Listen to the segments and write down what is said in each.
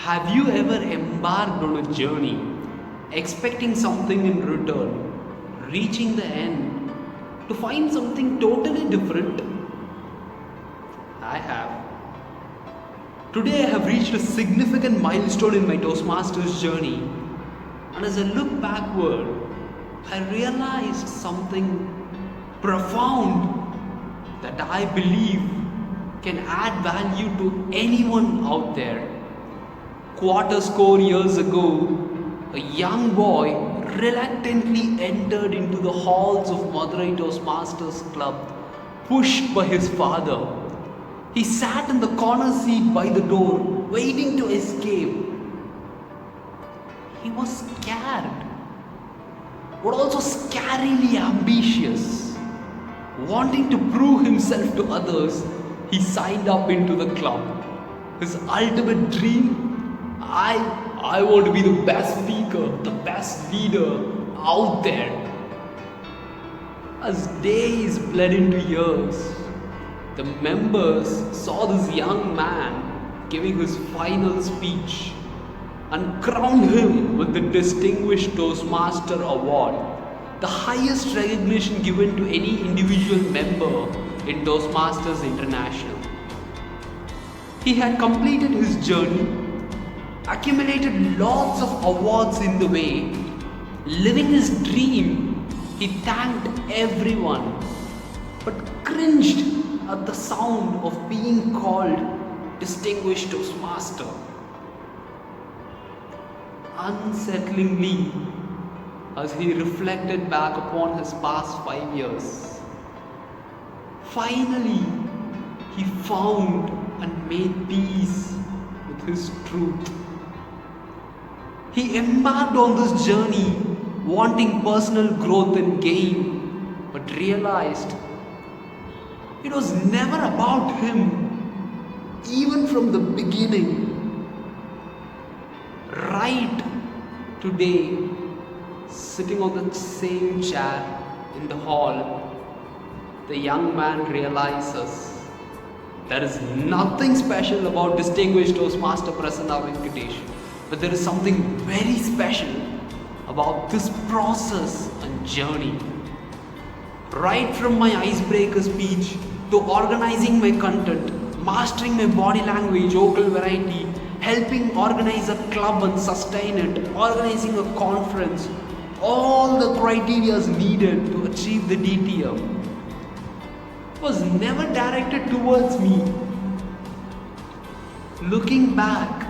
Have you ever embarked on a journey, expecting something in return, reaching the end to find something totally different? I have. Today I have reached a significant milestone in my Toastmasters journey, and as I look backward, I realized something profound that I believe can add value to anyone out there. Quarter score years ago, a young boy reluctantly entered into the halls of Madurai Toastmasters Club, pushed by his father. He sat in the corner seat by the door, waiting to escape. He was scared, but also scarily ambitious. Wanting to prove himself to others, he signed up into the club. His ultimate dream? I want to be the best speaker, the best leader out there. As days bled into years, the members saw this young man giving his final speech and crowned him with the Distinguished Toastmaster Award, the highest recognition given to any individual member in Toastmasters International. He had completed his journey, accumulated lots of awards in the way. Living his dream, he thanked everyone, but cringed at the sound of being called Distinguished Toastmaster. Unsettlingly, as he reflected back upon his past 5 years, finally he found and made peace with his truth. He embarked on this journey wanting personal growth and gain, but realized it was never about him, even from the beginning. Right today, sitting on the same chair in the hall, the young man realizes there is nothing special about Distinguished Toastmaster Prasanna Venkatesh, but there is something very special about this process and journey. Right from my icebreaker speech to organizing my content, mastering my body language, vocal variety, helping organize a club and sustain it, organizing a conference, all the criteria needed to achieve the DTM was never directed towards me. Looking back,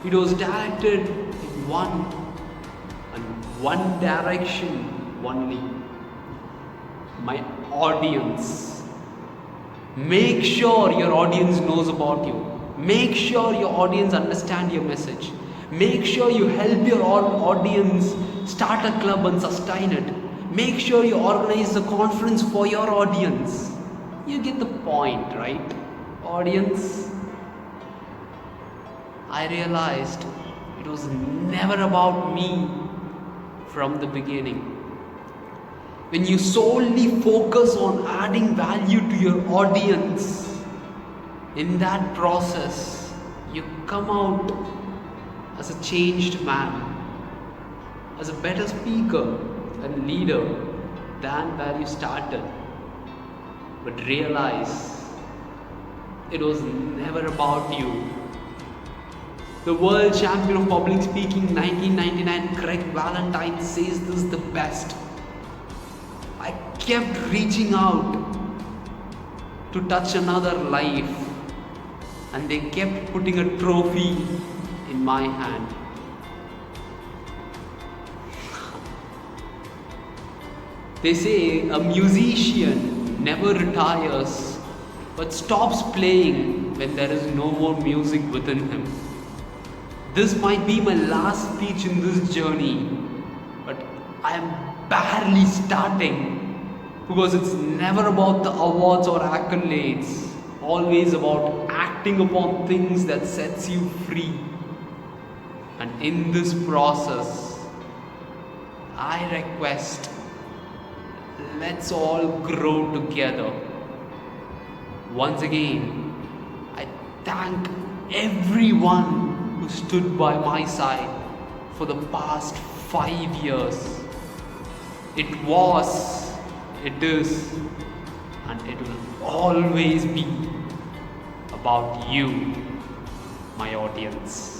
it was directed in one direction only: my audience. Make sure your audience knows about you. Make sure your audience understand your message. Make sure you help your audience start a club and sustain it. Make sure you organize a conference for your audience. You get the point, right? Audience. I realized it was never about me from the beginning. When you solely focus on adding value to your audience, in that process, you come out as a changed man, as a better speaker and leader than where you started. But realize it was never about you. The world champion of public speaking 1999, Craig Valentine, says this the best. I kept reaching out to touch another life, and they kept putting a trophy in my hand. They say a musician never retires but stops playing when there is no more music within him. This might be my last speech in this journey, but I am barely starting, because it's never about the awards or accolades, always about acting upon things that sets you free. And in this process, I request, let's all grow together. Once again, I thank everyone who stood by my side for the past 5 years. It was, it is, and it will always be about you, my audience.